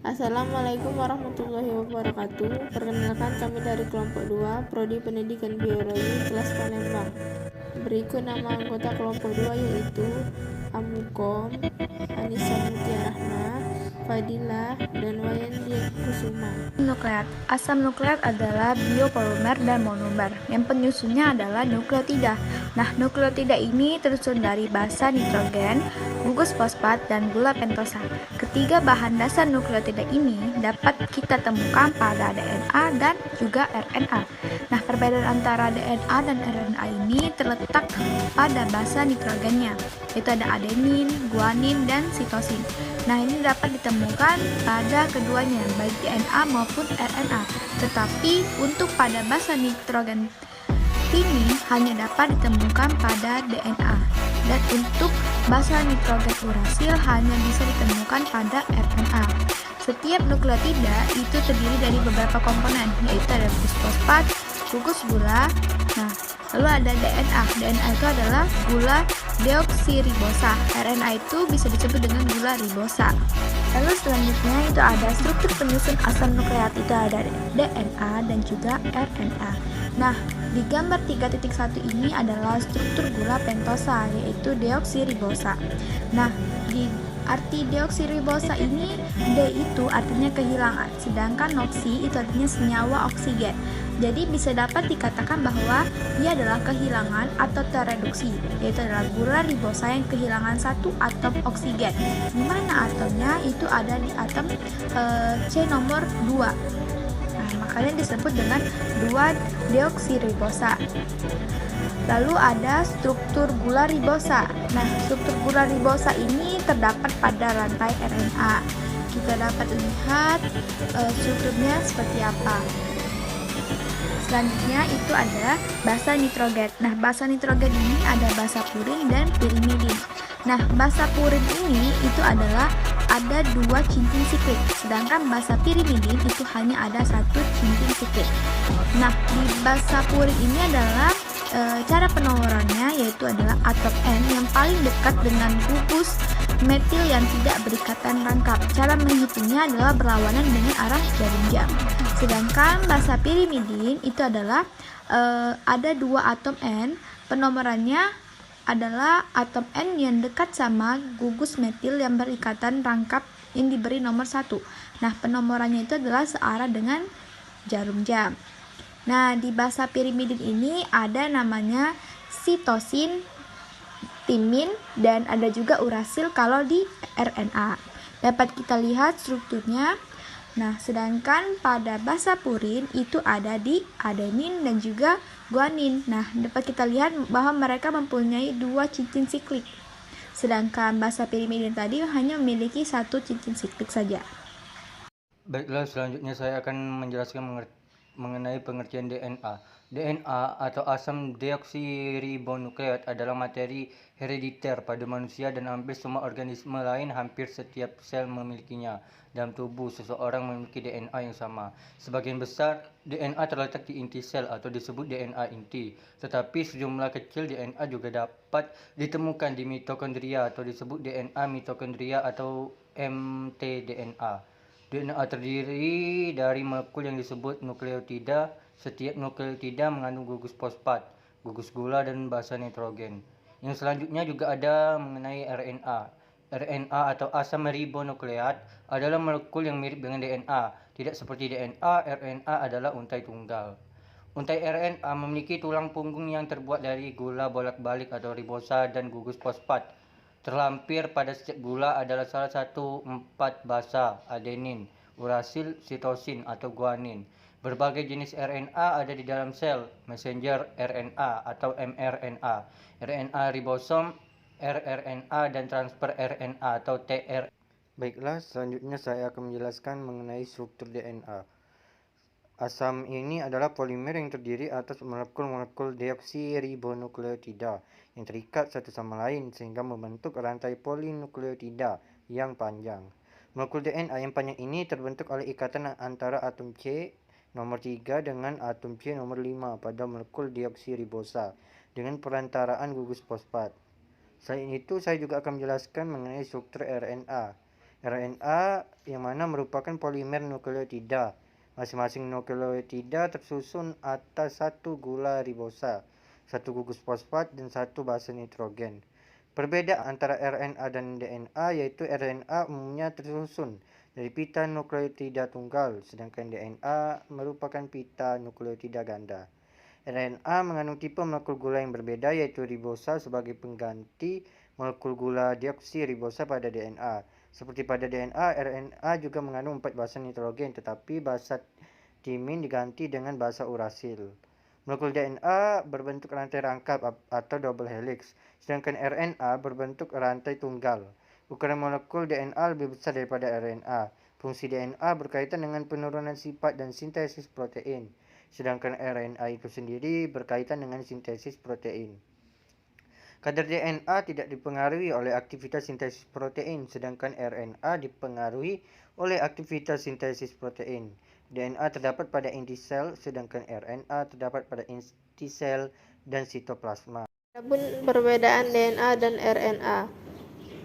Assalamualaikum warahmatullahi wabarakatuh. Perkenalkan kami dari kelompok 2, Prodi Pendidikan Biologi kelas Palembang. Berikut nama anggota kelompok 2 yaitu Amukom, Anissa Mutiarahma, Fadilah, dan Wayan Kusuma. Nukleat. Asam nukleat adalah biopolimer dan monomer yang penyusunnya adalah nukleotida. Nah, nukleotida ini tersusun dari basa nitrogen, gugus fosfat, dan gula pentosa. Ketiga bahan dasar nukleotida ini dapat kita temukan pada DNA dan juga RNA. Nah, perbedaan antara DNA dan RNA ini terletak pada basa nitrogennya, yaitu ada adenin, guanin, dan sitosin. Nah, ini dapat ditemukan pada keduanya, baik DNA maupun RNA. Tetapi untuk pada basa nitrogen ini hanya dapat ditemukan pada DNA. Dan untuk basa nitrogen urasil hanya bisa ditemukan pada RNA. Setiap nukleotida itu terdiri dari beberapa komponen, yaitu ada gugus fosfat, gugus gula. Nah, lalu ada DNA. DNA itu adalah gula deoksiribosa. RNA itu bisa disebut dengan gula ribosa. Lalu selanjutnya itu ada struktur penyusun asam nukleat, itu ada DNA dan juga RNA. Nah, di gambar 3.1 ini adalah struktur gula pentosa, yaitu deoksiribosa. Nah, di arti deoksiribosa ini, D itu artinya kehilangan, sedangkan oksi itu artinya senyawa oksigen. Jadi bisa dapat dikatakan bahwa dia adalah kehilangan atau tereduksi, yaitu adalah gula ribosa yang kehilangan satu atom oksigen, di mana atomnya itu ada di atom C nomor 2. Nah, makanya disebut dengan 2 deoksiribosa. Lalu ada struktur gula ribosa. Nah, struktur gula ribosa ini terdapat pada rantai RNA. Kita dapat lihat strukturnya seperti apa. Selanjutnya itu ada basa nitrogen. Nah, basa nitrogen ini ada basa purin dan pirimidin. Nah, basa purin ini itu adalah ada 2 cincin siklik, sedangkan basa pirimidin itu hanya ada 1 cincin siklik. Nah, di basa purin ini adalah cara penomorannya yaitu adalah atom N yang paling dekat dengan gugus metil yang tidak berikatan rangkap. Cara menghitungnya adalah berlawanan dengan arah jarum jam. Sedangkan basa pirimidin itu adalah ada 2 atom N, penomorannya adalah atom N yang dekat sama gugus metil yang berikatan rangkap yang diberi nomor 1. Nah, penomorannya itu adalah searah dengan jarum jam. Nah, di basa pirimidin ini ada namanya sitosin, timin, dan ada juga urasil kalau di RNA. Dapat kita lihat strukturnya. Nah, sedangkan pada basa purin itu ada di adenin dan juga guanin. Nah, dapat kita lihat bahwa mereka mempunyai 2 cincin siklik. Sedangkan basa pirimidin tadi hanya memiliki 1 cincin siklik saja. Baiklah, selanjutnya saya akan menjelaskan mengenai pengertian DNA. DNA atau asam deoksiribonukleat adalah materi herediter pada manusia dan hampir semua organisme lain. Hampir setiap sel memilikinya. Dalam tubuh seseorang memiliki DNA yang sama. Sebagian besar DNA terletak di inti sel atau disebut DNA inti. Tetapi sejumlah kecil DNA juga dapat ditemukan di mitokondria atau disebut DNA mitokondria atau mtDNA. DNA terdiri dari molekul yang disebut nukleotida. Setiap nukleotida mengandung gugus fosfat, gugus gula, dan basa nitrogen. Yang selanjutnya juga ada mengenai RNA. RNA atau asam ribonukleat adalah molekul yang mirip dengan DNA. Tidak seperti DNA, RNA adalah untai tunggal. Untai RNA memiliki tulang punggung yang terbuat dari gula bolak-balik atau ribosa dan gugus fosfat. Terlampir pada setiap gula adalah salah satu 4 basa, adenin, urasil, sitosin, atau guanin. Berbagai jenis RNA ada di dalam sel, messenger RNA atau mRNA, RNA ribosom, rRNA, dan transfer RNA atau tRNA. Baiklah, selanjutnya saya akan menjelaskan mengenai struktur DNA. Asam ini adalah polimer yang terdiri atas molekul-molekul deoksiribonukleotida yang terikat satu sama lain sehingga membentuk rantai polinukleotida yang panjang. Molekul DNA yang panjang ini terbentuk oleh ikatan antara atom C nomor 3 dengan atom C nomor 5 pada molekul deoksiribosa dengan perantaraan gugus fosfat. Selain itu, saya juga akan menjelaskan mengenai struktur RNA. RNA yang mana merupakan polimer nukleotida. Masing-masing nukleotida tersusun atas satu gula ribosa, satu gugus fosfat, dan satu basa nitrogen. Perbedaan antara RNA dan DNA yaitu RNA umumnya tersusun dari pita nukleotida tunggal, sedangkan DNA merupakan pita nukleotida ganda. RNA mengandung tipe molekul gula yang berbeda yaitu ribosa sebagai pengganti molekul gula deoksiribosa pada DNA. Seperti pada DNA, RNA juga mengandung 4 basa nitrogen, tetapi basa timin diganti dengan basa urasil. Molekul DNA berbentuk rantai rangkap atau double helix, sedangkan RNA berbentuk rantai tunggal. Ukuran molekul DNA lebih besar daripada RNA. Fungsi DNA berkaitan dengan penurunan sifat dan sintesis protein, sedangkan RNA itu sendiri berkaitan dengan sintesis protein. Kadar DNA tidak dipengaruhi oleh aktivitas sintesis protein, sedangkan RNA dipengaruhi oleh aktivitas sintesis protein. DNA terdapat pada inti sel, sedangkan RNA terdapat pada inti sel dan sitoplasma. Adapun perbedaan DNA dan RNA.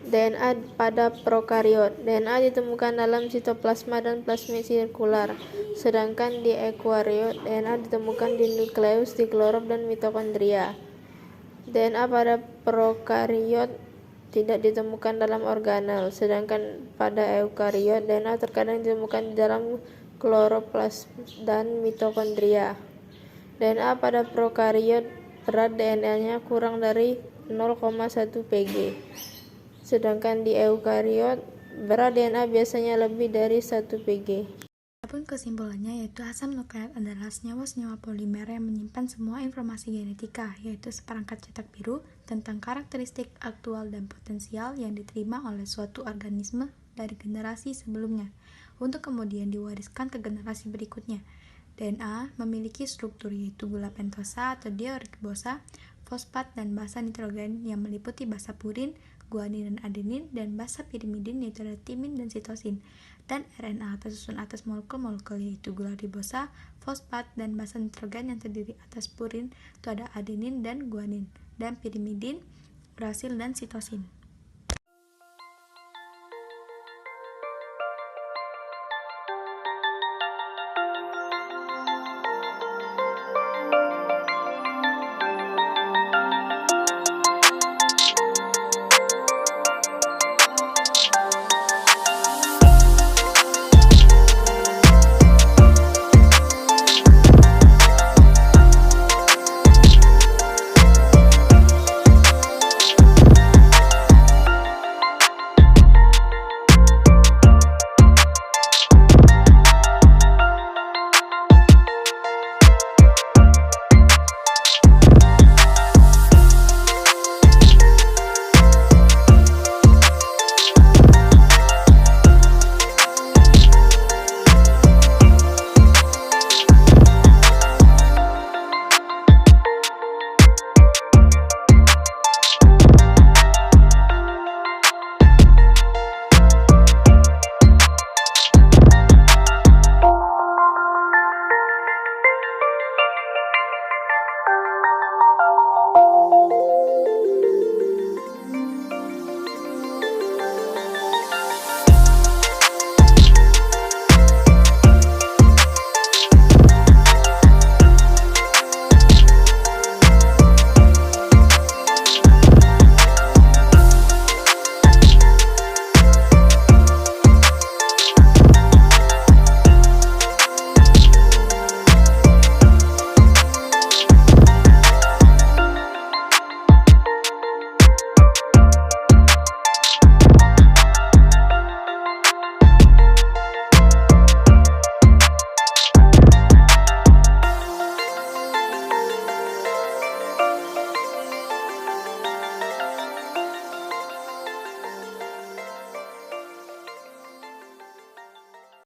DNA pada prokariot. DNA ditemukan dalam sitoplasma dan plasmid sirkular, sedangkan di eukariot DNA ditemukan di nukleus, di klorop, dan mitokondria. DNA pada prokariot tidak ditemukan dalam organel, sedangkan pada eukariot DNA terkadang ditemukan di dalam kloroplas dan mitokondria. DNA pada prokariot berat DNA-nya kurang dari 0,1 pg, sedangkan di eukariot berat DNA biasanya lebih dari 1 pg. Adapun kesimpulannya yaitu asam nukleat adalah senyawa-senyawa polimer yang menyimpan semua informasi genetika, yaitu seperangkat cetak biru tentang karakteristik aktual dan potensial yang diterima oleh suatu organisme dari generasi sebelumnya, untuk kemudian diwariskan ke generasi berikutnya. DNA memiliki struktur yaitu gula pentosa atau deoksiribosa, fosfat, dan basa nitrogen yang meliputi basa purin, guanin dan adenin, dan basa pirimidin yaitu ada timin dan sitosin. Dan RNA tersusun atas molekul-molekul yaitu gula ribosa, fosfat, dan basa nitrogen yang terdiri atas purin itu ada adenin dan guanin, dan pirimidin, urasil, dan sitosin.